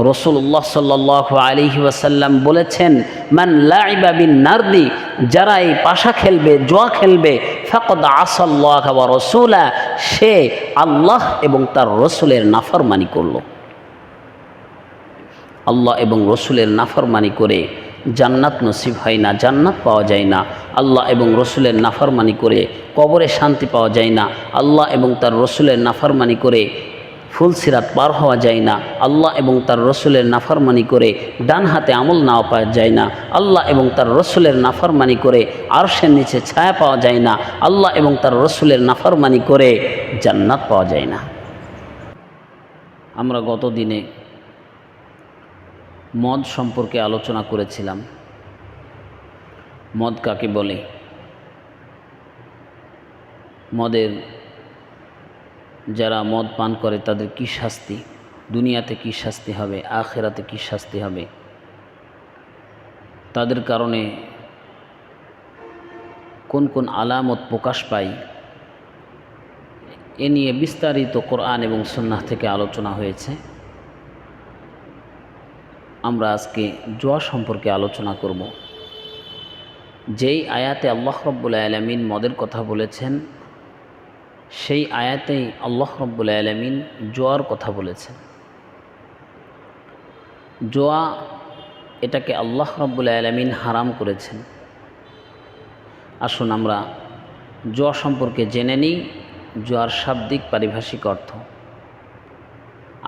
রাসূলুল্লাহ সাল্লাল্লাহু আলাইহি ওয়াসাল্লাম বলেছেন, মান লাইবা বিন নারদি, যারা এই পাশা খেলবে, জুয়া খেলবে, ফাকাদ আসাল্লাহ ওয়া রাসূলা, সে আল্লাহ এবং তার রসুলের নাফরমানি করল। আল্লাহ এবং রসুলের নাফরমানি করে জান্নাত নসিব হয় না, জান্নাত পাওয়া যায় না। আল্লাহ এবং রসুলের নাফরমানি করে কবরে শান্তি পাওয়া যায় না। আল্লাহ এবং তার রসুলের নাফরমানি করে ফুলসিরাত পার হওয়া যায় না। আল্লাহ এবং তার রসুলের নাফরমানি করে ডান হাতে আমল নাও পাওয়া যায় না। আল্লাহ এবং তার রসুলের নাফরমানি করে আরশের নিচে ছায়া পাওয়া যায় না। আল্লাহ এবং তার রসুলের নাফরমানি করে জান্নাত পাওয়া যায় না। আমরা গত দিনে মদ সম্পর্কে আলোচনা করেছিলাম। মদ কাকে বলে, মদের যারা মদ পান করে তাদের কি শাস্তি, দুনিয়াতে কি শাস্তি হবে, আখিরাতে কি শাস্তি হবে, তাদের কারণে কোন কোন আলামত প্রকাশ পায়, এ নিয়ে বিস্তারিত কোরআন এবং সুন্নাহ থেকে আলোচনা হয়েছে। আমরা আজকে জুয়া সম্পর্কে আলোচনা করব। যেই আয়াতে আল্লাহ রাব্বুল আলামিন মদের কথা বলেছেন, সেই আয়াতেই আল্লাহ রাব্বুল আলামিন জুয়ার কথা বলেছেন। জুয়া, এটাকে আল্লাহ রাব্বুল আলামিন হারাম করেছেন। আসুন আমরা জুয়া সম্পর্কে জেনে নিই। জুয়ার শাব্দিক পারিভাষিক অর্থ,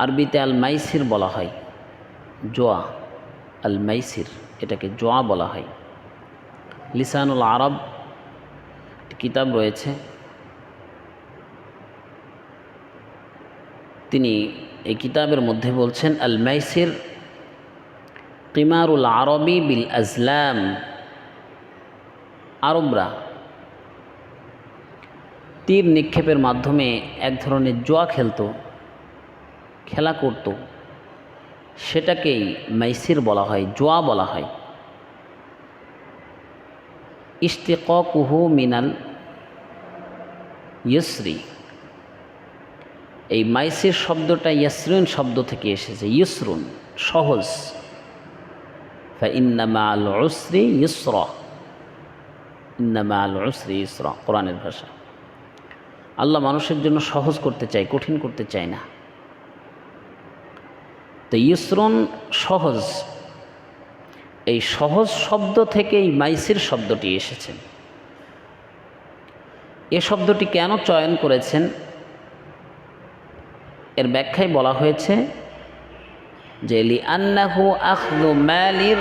আরবিতে আল মাইসির বলা হয়। জুয়া আল মাইসির, এটাকে জুয়া বলা হয়। লিসানুল আরব কিতাব রয়েছে, তিনি এই কিতাবের মধ্যে বলছেন, আল মাইসির কিমারুল আরবি বিল আজলাম। আরবরা তীর নিক্ষেপের মাধ্যমে এক ধরনের জুয়া খেলা করত, সেটাকেই মাইসির বলা হয়, জুয়া বলা হয়। ইশতিকাকুহু মিনাল ইয়সরি, এই মাইসির শব্দটা ইয়াসরুন শব্দ থেকে এসেছে। ইয়সরুন সহজ, ফাইন্না মাআল উসরি ইয়সরা, ইন্না মাআল উসরি ইয়সরা, কোরআনের ভাষা। আল্লাহ মানুষের জন্য সহজ করতে চায়, কঠিন করতে চায় না। তো ইয়সরুন সহজ, এই সহজ শব্দ থেকেই মাইসির শব্দটি এসেছে। এ শব্দটি কেন চয়ন করেছেন, এর ব্যাখ্যায় বলা হয়েছে যে লিআন্নাহু আখযু মালির,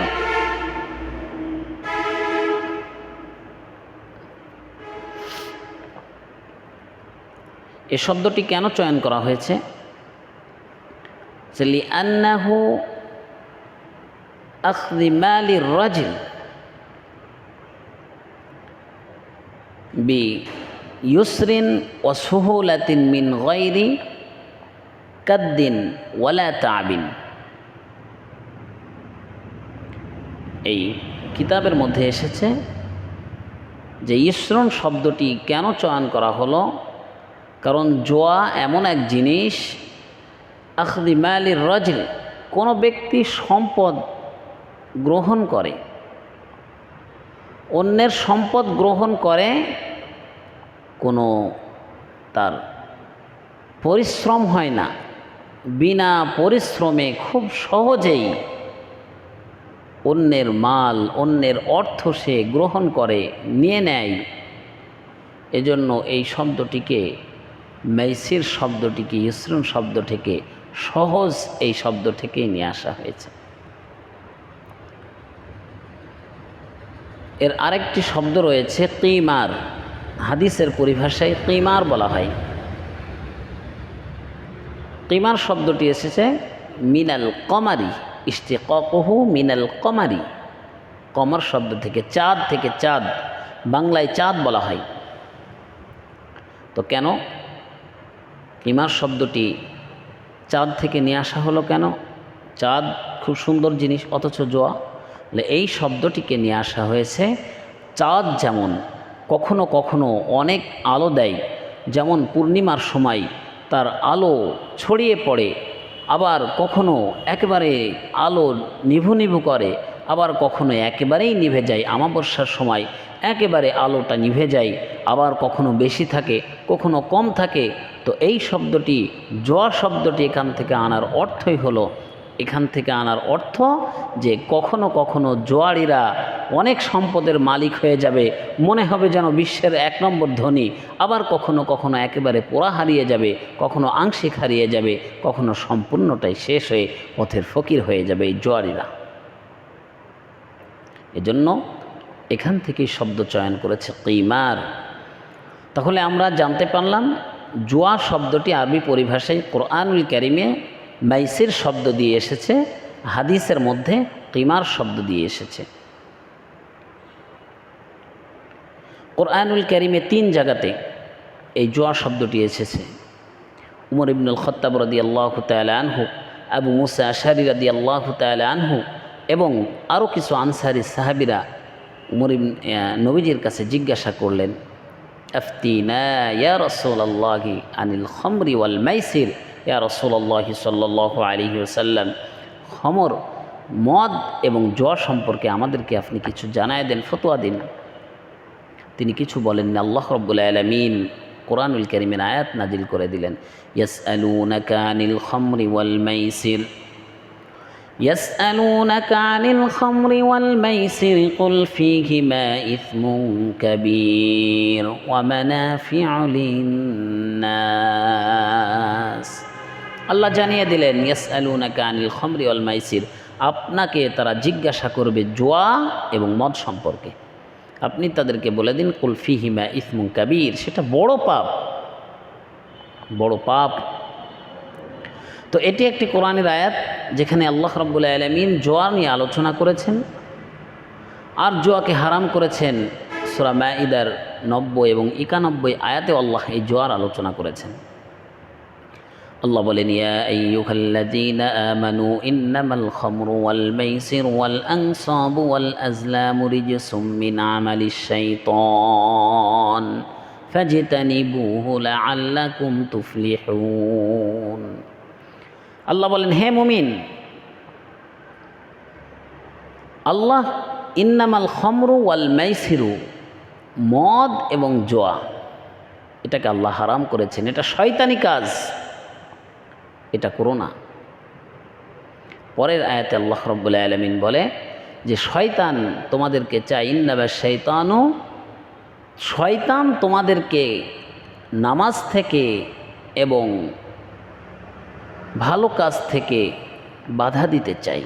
এ শব্দটি কেন চয়ন করা হয়েছে, যে লিআন্নাহু আখযু মালির রাজুল বি ইউসরিন ওয়া সুহুলাতিন মিন গায়রি কাদ্দিন ওয়ালা তাবিন। এই কিতাবের মধ্যে এসেছে যে ইসরন শব্দটি কেন চয়ন করা হলো, কারণ জুয়া এমন এক জিনিস, আখযি মালির রাজুল, কোনো ব্যক্তি সম্পদ গ্রহণ করে, অন্যের সম্পদ গ্রহণ করে, কোনো তার পরিশ্রম হয় না, বিনা পরিশ্রমে খুব সহজেই অন্যের মাল, অন্যের অর্থ সে গ্রহণ করে, নিয়ে নেয়। এজন্য এই শব্দটিকে, মাইসির শব্দটিকে ইসরুন শব্দ থেকে, সহজ এই শব্দ থেকেই নিয়ে আসা হয়েছে। এর আরেকটি শব্দ রয়েছে কিমার, হাদিসের পরিভাষায় কিমার বলা হয়। কিমার শব্দটি এসেছে মিনাল কমারি, ইশতিকাকুহু মিনাল কমারি, কমর শব্দ থেকে, চাঁদ থেকে। চাঁদ বাংলায় চাঁদ বলা হয়। তো কেন কিমার শব্দটি চাঁদ থেকে নিয়ে আসা হলো কেন? চাঁদ খুব সুন্দর জিনিস, অথচ জুয়া। এই শব্দটিকে নিয়ে আসা হয়েছে, চাঁদ যেমন কখনো কখনো অনেক আলো দেয়, যেমন পূর্ণিমার সময় তার আলো ছড়িয়ে পড়ে আবার কখনো একেবারে আলো নিভু নিভু করে, আবার কখনো একেবারেই নিভে যায়। আমাবস্যার সময় একেবারে আলোটা নিভে যায়, আবার কখনো বেশি থাকে, কখনো কম থাকে। তো এই শব্দটি, জোয়া শব্দটি এখান থেকে আনার অর্থই হলো, এখান থেকে আনার অর্থ যে কখনো কখনো জোয়ারিরা অনেক সম্পদের মালিক হয়ে যাবে, মনে হবে যেন বিশ্বের 1 নম্বর ধনী। আবার কখনো কখনো একেবারে পোড়া হারিয়ে যাবে, কখনো আংশিক হারিয়ে যাবে, কখনো সম্পূর্ণটাই শেষ হয়ে পথের ফকির হয়ে যাবে এই জোয়ারিরা। এজন্য এখান থেকেই শব্দ চয়ন করেছে কিমার। তাহলে আমরা জানতে পারলাম জুয়া শব্দটি আরবি পরিভাষায় কোরআনুল কারিমে মাইসির শব্দ দিয়ে এসেছে, হাদিসের মধ্যে কিমার শব্দ দিয়ে এসেছে। কোরআনুল কারিমে 3 জায়গাতে এই জুয়া শব্দটি এসেছে। উমর ইবনুল খাত্তাব রাদিয়াল্লাহু তাআলা আনহু, আবু মুসা আশআরী রাদিয়াল্লাহু তাআলা আনহু এবং আরও কিছু আনসারী সাহাবীরা নবীজির কাছে জিজ্ঞাসা করলেন, আফতিনা ইয়া রাসূলুল্লাহি আনিল খামরি ওয়াল মাইসির, ইয়া রাসূলুল্লাহি সাল্লাল্লাহু আলাইহি ওয়াসাল্লাম, খমর, মদ এবং জুয়া সম্পর্কে আমাদেরকে আপনি কিছু জানায় দেন, ফতোয়া দিন। তিনি কিছু বলেননি। আল্লাহ রাব্বুল আলামিন কোরআনুল কারীমের আয়াত নাজিল করে দিলেন, ইয়াসআলুনাকা আনিল খামরি ওয়াল মাইসির, يسألونك عن الخمر والميسر قل فيهما إثم كبير ومنافع للناس। আল্লাহ জানিয়ে দিলেন, ইয়াসআলুনাকা আনিল খামরি ওয়াল মাইসির, আপনাকে তারা জিজ্ঞাসা করবে জুয়া এবং মদ সম্পর্কে। আপনি তাদেরকে বলে দিন, কুল ফিহিমা ইসমুন কাবীর, সেটা বড় পাপ, বড় পাপ। তো এটি একটি কোরআনের আয়াত যেখানে আল্লাহ রাব্বুল আলামিন জুয়া নিয়ে আলোচনা করেছেন আর জুয়াকে হারাম করেছেন। সূরা মাঈদার 90 এবং 91 আয়াতে আল্লাহ এই জুয়ার আলোচনা করেছেন। আল্লাহ বলেন, ইয়া আইয়ুহাল্লাযীনা আমানু ইন্নামাল খামরু ওয়াল মাইসিরু ওয়াল আনসাবু ওয়াল আজলামু রিজসুম মিন আমালিশ শাইতান ফাজতানিবুহু লাআল্লাকুম তুফলিহুন। আল্লাহ বলেন, হে মুমিন, আল্লাহ ইন্নামাল খামরু ওয়াল মাইসিরু, মদ এবং জুয়া, এটাকে আল্লাহ হারাম করেছেন। এটা শয়তানি কাজ, এটা করো না। পরের আয়াতে আল্লাহ রাব্বুল আলামিন বলে যে শয়তান তোমাদেরকে চায়, ইন্নামাশ শাইতানু, শয়তান তোমাদেরকে নামাজ থেকে এবং ভালো কাজ থেকে বাধা দিতে চাই,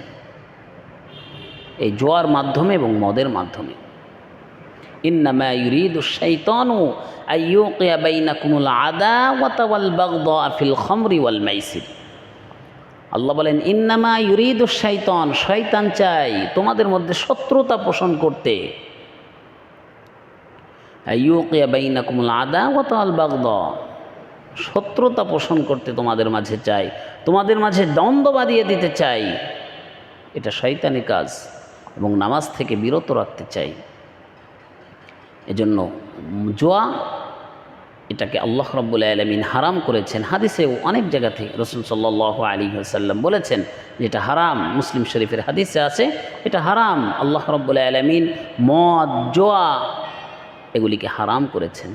এই জুয়ার মাধ্যমে এবং মদের মাধ্যমে। ইন্নামা ইউরিদুশ শাইতানু আইয়ুকিয়া বাইনাকুমুল আদাওয়াতা ওয়াল বাগদা ফিল খামরি ওয়াল মাইসির। আল্লাহ বলেন, ইন্নামা ইউরিদুশ শাইতান, শয়তান চাই তোমাদের মধ্যে শত্রুতা পোষণ করতে। আইয়ুকিয়া বাইনাকুমুল আদাওয়াতা ওয়াল বাগদা, শত্রুতা পোষণ করতে তোমাদের মাঝে চাই, তোমাদের মাঝে দ্বন্দ্ব বাঁধিয়ে দিতে চাই। এটা শয়তানি কাজ এবং নামাজ থেকে বিরত রাখতে চাই। এজন্য জুয়া, এটাকে আল্লাহ রাব্বুল আলামিন হারাম করেছেন। হাদিসেও অনেক জায়গা থেকে রাসূল সাল্লাল্লাহু আলাইহি ওয়াসাল্লাম বলেছেন যে এটা হারাম। মুসলিম শরীফের হাদিসে আছে এটা হারাম। আল্লাহ রাব্বুল আলামিন মদ, জুয়া এগুলিকে হারাম করেছেন।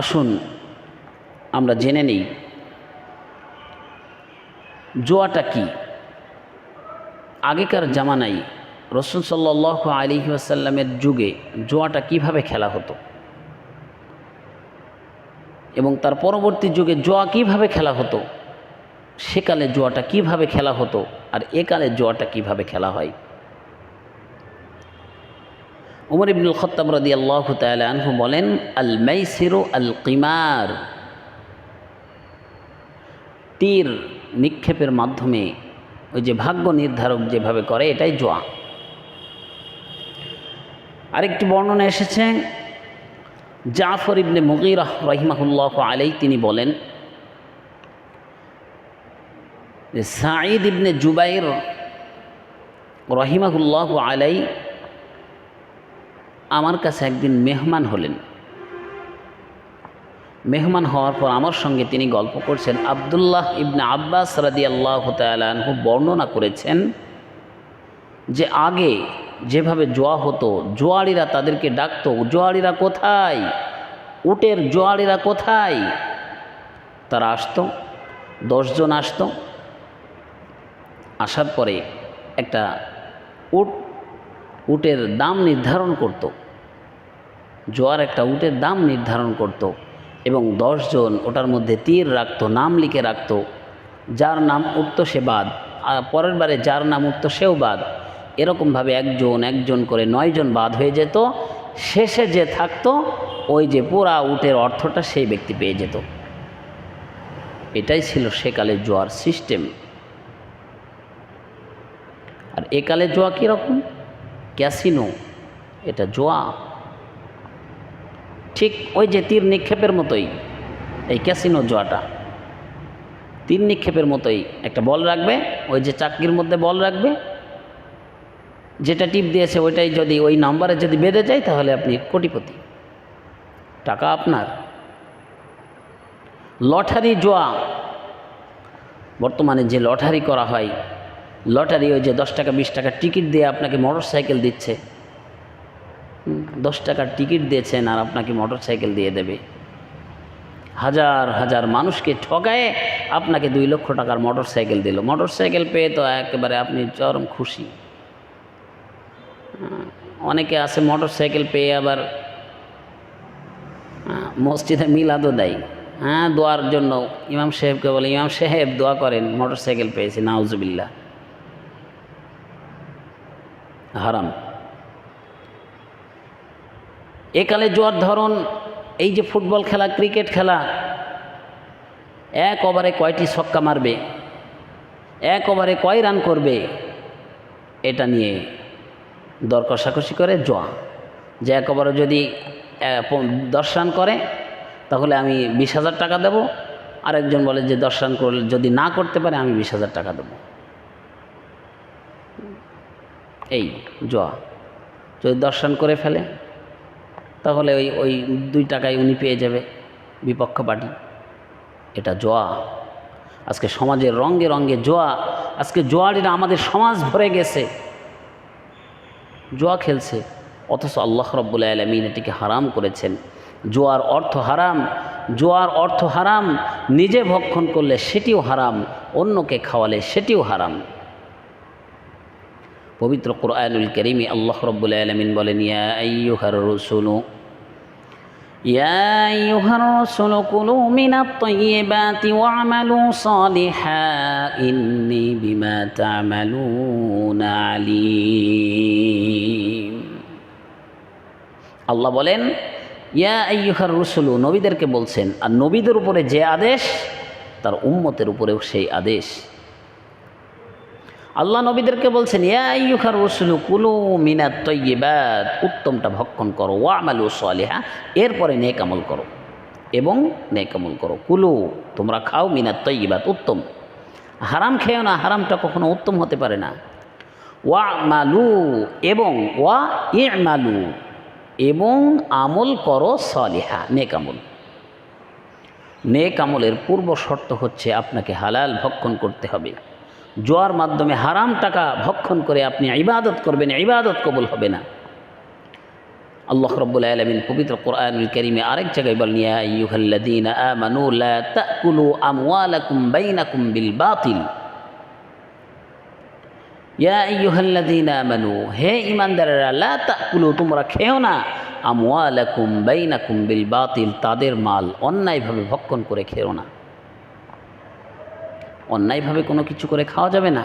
আসুন আমরা জেনে নিই জুয়াটা কি। আগেকার জামানায় রাসূল সাল্লাল্লাহু আলাইহি ওয়াসাল্লামের যুগে জুয়াটা কিভাবে খেলা হতো এবং তার পরবর্তী যুগে জুয়া কিভাবে খেলা হতো, সেকালে জুয়াটা কিভাবে খেলা হতো আর একালে জুয়াটা কিভাবে খেলা হয়। উমর ইবনুল খাত্তাব রাদিয়াল্লাহু তাআলা আনহু বলেন, আল মাইসিরু আল কিমার, তীর নিক্ষেপের মাধ্যমে ওই যে ভাগ্য নির্ধারক যেভাবে করে এটাই জুয়া। আরেকটি বর্ণনা এসেছে জাফর ইবনে মুগীরা রাহিমাহুল্লাহু আলাইহি, তিনি বলেন যে সাঈদ ইবনে জুবাইর রাহিমাহুল্লাহু আলাইহি আমার কাছে একদিন মেহমান হলেন। মেহমান হওয়ার পর আমার সঙ্গে তিনি গল্প করছেন। আব্দুল্লাহ ইবনে আব্বাস রাদিয়াল্লাহু তাআলা আনহু বর্ণনা করেছেন যে আগে যেভাবে জোয়া হতো, জোয়াড়িরা তাদেরকে ডাকতো, জোয়াড়িরা কোথায়, উটের জোয়াড়িরা কোথায়? তারা আসতো, 10 জন আসতো। আসার পরে একটা উটের দাম নির্ধারণ করত, জোয়ার একটা উটের দাম নির্ধারণ করত এবং 10 জন ওটার মধ্যে তীর রাখতো, নাম লিখে রাখতো। যার নাম উঠত সে বাদ, আর পরের বারে যার নাম উঠত সেও বাদ। এরকমভাবে একজন একজন করে 9 জন বাদ হয়ে যেত। শেষে যে থাকতো ওই যে পুরা উটের অর্থটা সেই ব্যক্তি পেয়ে যেত। এটাই ছিল সেকালে জোয়ার সিস্টেম। আর একালে জোয়া কীরকম? ক্যাসিনো, এটা জোয়া। ঠিক ওই যে তীর নিক্ষেপের মতোই এই ক্যাসিনো জোয়াটা, তীর নিক্ষেপের মতোই। একটা বল রাখবে, ওই যে চাকরির মধ্যে বল রাখবে, যেটা টিপ দিয়েছে ওইটাই যদি ওই নাম্বারে যদি বেঁধে যায় তাহলে আপনি কোটিপতি, টাকা আপনার। লটারি জোয়া, বর্তমানে যে লটারি করা হয়, লটারি ওই যে 10 টাকা 20 টাকা টিকিট দিয়ে আপনাকে মোটর সাইকেল দিচ্ছে। 10 টাকার টিকিট দিয়েছেন আর আপনাকে মোটর সাইকেল দিয়ে দেবে। হাজার হাজার মানুষকে ঠকায়ে আপনাকে 2 লক্ষ টাকার মোটর সাইকেল দিল। মোটর সাইকেল পেয়ে তো একেবারে আপনি চরম খুশি। অনেকে আছে মোটর সাইকেল পেয়ে আবার মসজিদে মিলাদও দেয়। দোয়ার জন্য ইমাম সাহেবকে বলে, ইমাম সাহেব দোয়া করেন, মোটর সাইকেল পেয়েছি, নাউজুবিল্লাহ। হারাম। একালে জোয়ার ধরন এই যে ফুটবল খেলা, ক্রিকেট খেলা, 1 ওভারে কয়টি ছক্কা মারবে, 1 ওভারে কয় রান করবে, এটা নিয়ে দর কষাকষি করে জোয়া। যে 1 ওভারে যদি 10 রান করে তাহলে আমি 20,000 টাকা দেব। আরেকজন বলে যে 10 রান করলে যদি না করতে পারে আমি 20,000 টাকা দেব। এই জোয়া। যদি 10 রান করে ফেলে তাহলে ওই 2 টাকায় উনি পেয়ে যাবে, বিপক্ষ পার্টি। এটা জোয়া। আজকে সমাজের রঙে রঙে জোয়া। আজকে জোয়ারিরা আমাদের সমাজ ভরে গেছে, জোয়া খেলছে, অথচ আল্লাহ রাব্বুল আলামিন এটিকে হারাম করেছেন। জোয়ার অর্থ হারাম, জোয়ার অর্থ হারাম। নিজে ভক্ষণ করলে সেটিও হারাম, অন্যকে খাওয়ালে সেটিও হারাম। পবিত্র কুরআনুল কারীমে আল্লাহ রাব্বুল আলামিন বলেন, ইয়া আইয়ুহার রাসূলু কুলু মিনাত তাইয়্যিবাতি ওয়া'মালু সালিহান ইন্নী বিমা তা'মালুনা আলীম। আল্লাহ বলেন, ইয়া আইয়ুহার রাসূলু, নবীদেরকে বলছেন। আর নবীদের উপরে যে আদেশ তার উম্মতের উপরেও সেই আদেশ। আল্লাহ নবীদেরকে বলছেন, ইয়া আইয়ুহার রাসূলু কুলু মিনাত তাইয়্যিবাত, উত্তমটা ভক্ষণ করো, ওয়া'মালু সালিহা, এরপরে নেক আমল করো এবং নেক আমল করো। কুলু, তোমরা খাও, মিনাত তাইয়্যিবাত, উত্তম। হারাম খেও না, হারামটা কখনো উত্তম হতে পারে না। ওয়া'মালু, এবং ওয়া'ইমালু, এবং আমল করো সালিহা, নেক আমল। নেক আমলের পূর্ব শর্ত হচ্ছে আপনাকে হালাল ভক্ষণ করতে হবে। জোয়ার মাধ্যমে হারাম টাকা ভক্ষণ করে আপনি ইবাদত করবেন, ইবাদত কবুল হবে না। আল্লাহ রাব্বুল আলামিন পবিত্র কুরআনুল কারীমে আরেক জায়গায় বলেন, ইয়া আইয়ুহাল্লাযীনা আমানু লা তাকুলু আমওয়ালাকুম বাইনাকুম বিল বাতিল। ইয়া আইয়ুহাল্লাযীনা আমানু, হে ঈমানদারেরা, লা তাকুলু, তোমরা খেও না, আমওয়ালাকুম বাইনাকুম বিল বাতিল, তাদের মাল অন্যায়ভাবে ভক্ষণ করে খেও না। অন্যায়ভাবে কোনো কিছু করে খাওয়া যাবে না,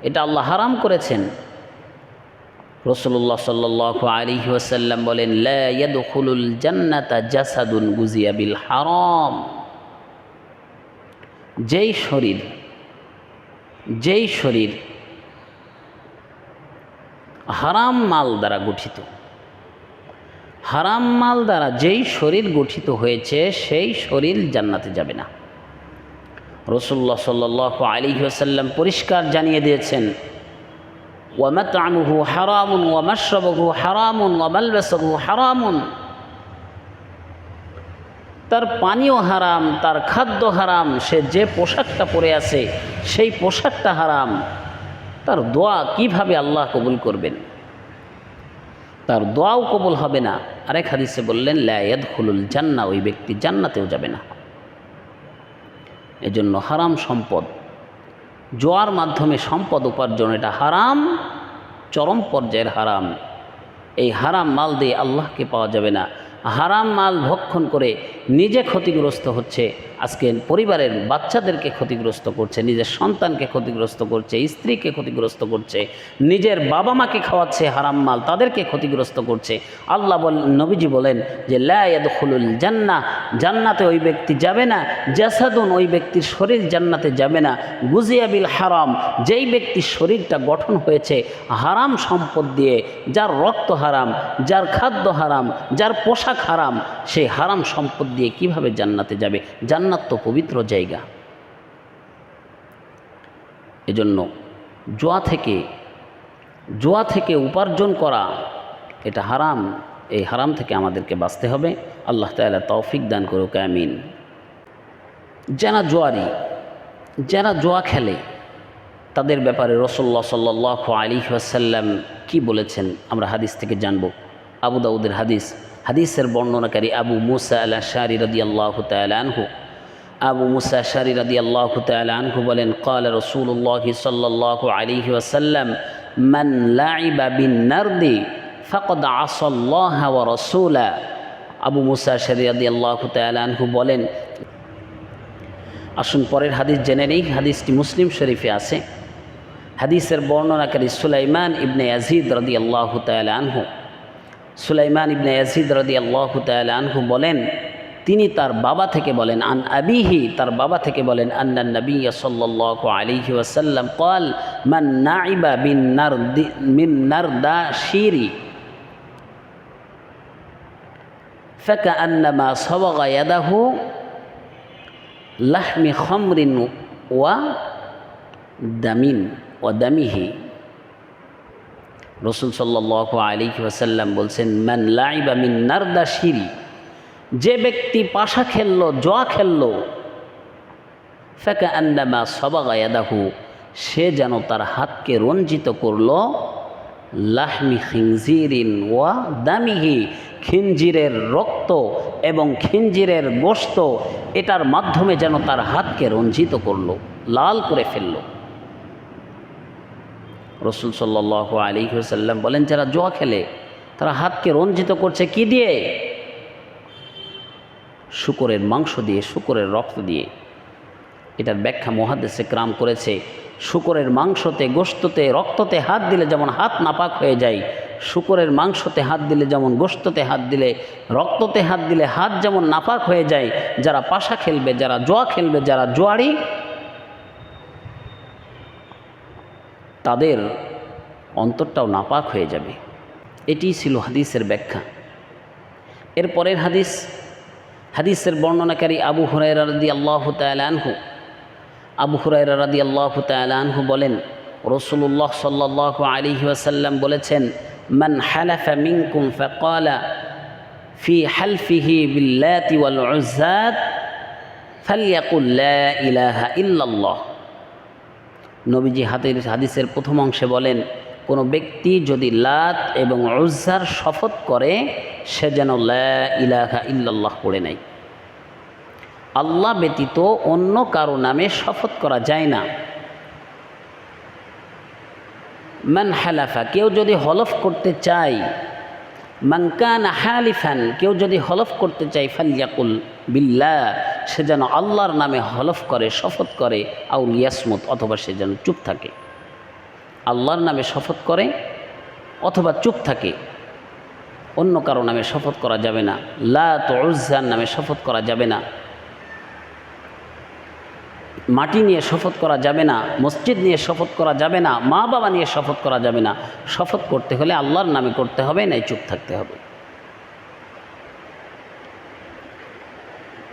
এটা আল্লাহ হারাম করেছেন। রাসূলুল্লাহ সাল্লাল্লাহু আলাইহি ওয়াসাল্লাম বলেন, লা ইয়াদখুলুল জান্নাতা জাসাদুন গুজিয়া বিল হারাম। যেই শরীর হারাম মাল দ্বারা গঠিত, হারাম মাল দ্বারা যেই শরীর গঠিত হয়েছে সেই শরীর জান্নাতে যাবে না। রাসূলুল্লাহ সাল্লাল্লাহু আলাইহি ওয়াসাল্লাম পরিষ্কার জানিয়ে দিয়েছেন, ওয়া মাত'আমুহু হারামুন ওয়া মাশরাবুহু হারামুন ওয়া মালবাসুহু হারামুন। তার পানীয় হারাম, তার খাদ্য হারাম, সে যে পোশাকটা পরে আছে সেই পোশাকটা হারাম, তার দোয়া কিভাবে আল্লাহ কবুল করবেন? তার দোয়াও কবুল হবে না। আরেক হাদিসে বললেন লা ইয়াদখুলুল জান্নাহ, ওই ব্যক্তি জান্নাতেও যাবে না। এজন্য হারাম সম্পদ, জোয়ার মাধ্যমে সম্পদ উপার্জন, এটা হারাম, চরম পর্যায়ের হারাম। এই হারাম মাল দিয়ে আল্লাহকে পাওয়া যাবে না। হারাম মাল ভক্ষণ করে নিজে ক্ষতিগ্রস্ত হচ্ছে, আজকে পরিবারের বাচ্চাদেরকে ক্ষতিগ্রস্ত করছে, নিজের সন্তানকে ক্ষতিগ্রস্ত করছে, স্ত্রীকে ক্ষতিগ্রস্ত করছে, নিজের বাবা মাকে খাওয়াচ্ছে হারাম মাল, তাদেরকে ক্ষতিগ্রস্ত করছে। আল্লাহ নবীজি বলেন যে লা ইয়াদখুলুল জান্নাহ, জান্নাতে ওই ব্যক্তি যাবে না। জাসাদুন, ওই ব্যক্তির শরীর জান্নাতে যাবে না। গুজিয়া বিল হারাম, যেই ব্যক্তির শরীরটা গঠন হয়েছে হারাম সম্পদ দিয়ে, যার রক্ত হারাম, যার খাদ্য হারাম, যার পোশাক হারাম, সেই হারাম সম্পদ দিয়ে কিভাবে জান্নাতে যাবে? জান্নাত তো পবিত্র জায়গা। এজন্য জুয়া থেকে উপার্জন করা এটা হারাম। এই হারাম থেকে আমাদেরকে বাঁচতে হবে। আল্লাহ তাআলা তৌফিক দান করুক, আমিন। যারা জুয়া খেলে তাদের ব্যাপারে রাসূলুল্লাহ সাল্লাল্লাহু আলাইহি ওয়াসাল্লাম কি বলেছেন আমরা হাদিস থেকে জানব। আবু দাউদের হাদিসের বর্ণনাকারী আবু মুসা আল-আশআরী রাদিয়াল্লাহু তাআলা আনহু, আবু মুসা আশআরী রাদিয়াল্লাহু তাআলা আনহু বলেন ক্বালা রাসূলুল্লাহ সাল্লাল্লাহু আলাইহি ওয়াসাল্লাম মান লাইবা বিন নারদি ফাকাদ আসাল্লাহ ওয়া রাসূলা। আবু মুসা আশআরী রাদিয়াল্লাহু তাআলা আনহু বলেন, আসুন পরের হাদিস জেনে নেই। হাদিসটি মুসলিম শরীফে আছে। হাদিসের বর্ণনাকারী সুলাইমান ইবনে ইয়াজিদ রাদিয়াল্লাহু তাআলা আনহু, সুলাইমান ইবনে ইয়াজিদ রাদিয়াল্লাহু তাআলা আনহু বলেন, তিনি তার বাবা থেকে বলেন, আন আবিহি, তার বাবা থেকে বলেন, আন্নান নবিয়্য সাল্লাল্লাহু আলাইহি ওয়াসাল্লাম ক্বাল মান নাইবা মিন নারদাশিরি ফাকান্নামা সাওয়াগা ইয়াদাহু লাহমি খামরিন ওয়া দামিহি। রাসূল সাল্লাল্লাহু আলাইহি ওয়াসাল্লাম বলছেন, মান লাইবা মিন নারদাশিরি, যে ব্যক্তি পাশা খেললো, জোয়া খেললো, ফাকান্নামা সাওয়াগা ইয়াদাহু, সে যেন তার হাতকে রঞ্জিত করলো, লাহমি খিনজিরিন ওয়া দামিহি, খিনজিরের রক্ত এবং খিনজিরের গোশত, এটার মাধ্যমে যেন তার হাতকে রঞ্জিত করলো, লাল করে ফেললো। রাসূল সাল্লাল্লাহু আলাইহি ওয়াসাল্লাম বলেন, যারা জুয়া খেলে তারা হাতকে রঞ্জিত করছে কি দিয়ে? শূকরের মাংস দিয়ে, শূকরের রক্ত দিয়ে। এটার ব্যাখ্যা মুহাদ্দিসে কেরাম করেছে, শূকরের মাংসতে, গোশততে, রক্ততে হাত দিলে যেমন হাত নাপাক হয়ে যায়, শূকরের মাংসতে হাত দিলে যেমন, গোশততে হাত দিলে, রক্ততে হাত দিলে হাত যেমন নাপাক হয়ে যায়, যারা পাশা খেলবে, যারা জুয়া খেলবে, যারা জুয়ারি, তাদের অন্তরটাও নাপাক হয়ে যাবে। এটিই ছিল হাদিসের ব্যাখ্যা। এর পরের হাদিসের বর্ণনাকারী আবু হুরায়রা রাদিয়াল্লাহু তাআলা আনহু, আবু হুরায়রা রাদিয়াল্লাহু তাআলা আনহু বলেন, রাসূলুল্লাহ সাল্লাল্লাহু আলাইহি ওয়াসাল্লাম বলেছেন, মান হালাফা মিনকুম ফাকালা ফি হালফিহি বিল্লাতি ওয়াল উজ্জাত ফালইয়াকুল লা ইলাহা ইল্লাল্লাহ। নবীজি হাদিসের প্রথম অংশে বলেন, কোনো ব্যক্তি যদি লাত এবং উজ্জার শপথ করে, সে যেন লা ইলাহা ইল্লাল্লাহ পড়ে নাই। আল্লাহ ব্যতীত অন্য কারো নামে শপথ করা যায় না। মান হালাফা, কেউ যদি হলফ করতে চায়, মান কানা হালিফান, কেউ যদি হলফ করতে চায়, ফালইয়াকুল বিল্লাহ, সে যেন আল্লাহর নামে হলফ করে, শপথ করে, আও লিয়াসমুত, অথবা সে যেন চুপ থাকে। আল্লাহর নামে শপথ করে অথবা চুপ থাকে, অন্য কারো নামে শপথ করা যাবে না। লাত ও উজ্জার নামে শপথ করা যাবে না, মাটি নিয়ে শপথ করা যাবে না, মসজিদ নিয়ে শপথ করা যাবে না, মা বাবা নিয়ে শপথ করা যাবে না। শপথ করতে হলে আল্লাহর নামে করতে হবে, নাই চুপ থাকতে হবে।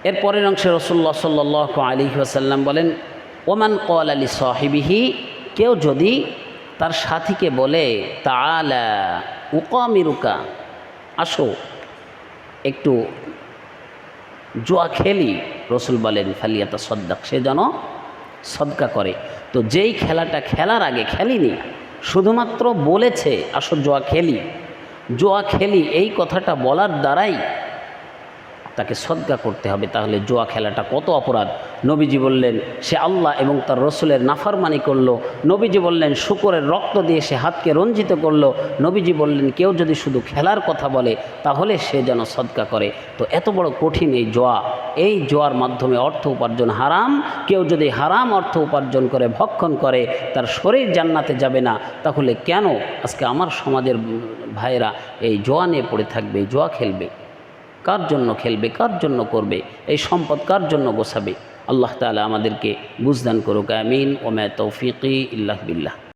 এর পরের অংশে রাসূলুল্লাহ সাল্লাল্লাহু আলাইহি ওয়াসাল্লাম বলেন, ওমান ক্বালা লি সাহিবিহি, কেউ যদি তার সাথীকে বলে, তাআলা উকামিরুকা, আসো একটু জুয়া খেলি, রসুল বলেন ফালিয়াতা সদ্দাক, সে যেন সদকা করে। তো যেই খেলাটা খেলার আগে খেলিনি, শুধুমাত্র বলেছে আসো জুয়া খেলি, জুয়া খেলি এই কথাটা বলার দ্বারাই তাকে সদকা করতে হবে। তাহলে জুয়া খেলাটা কত অপরাধ। নবীজি বললেন সে আল্লাহ এবং তার রসুলের নাফরমানি করলো। নবীজি বললেন শুকরের রক্ত দিয়ে সে হাতকে রঞ্জিত করলো। নবীজি বললেন কেউ যদি শুধু খেলার কথা বলে তাহলে সে যেন সদকা করে। তো এত বড় কঠিন এই জুয়া, এই জুয়ার মাধ্যমে অর্থ উপার্জন হারাম। কেউ যদি হারাম অর্থ উপার্জন করে ভক্ষণ করে তার শরীর জান্নাতে যাবে না। তাহলে কেন আজকে আমার সমাজের ভাইয়েরা এই জুয়া নিয়ে পড়ে থাকবে, জুয়া খেলবে? কার জন্য খেলবে, কার জন্য করবে, এই সম্পদ কার জন্য গোছাবে? আল্লাহ তাআলা আমাদেরকে বুঝদান করুক, আমিন। ওয়া মা তৌফিকি ইল্লা বিল্লাহ।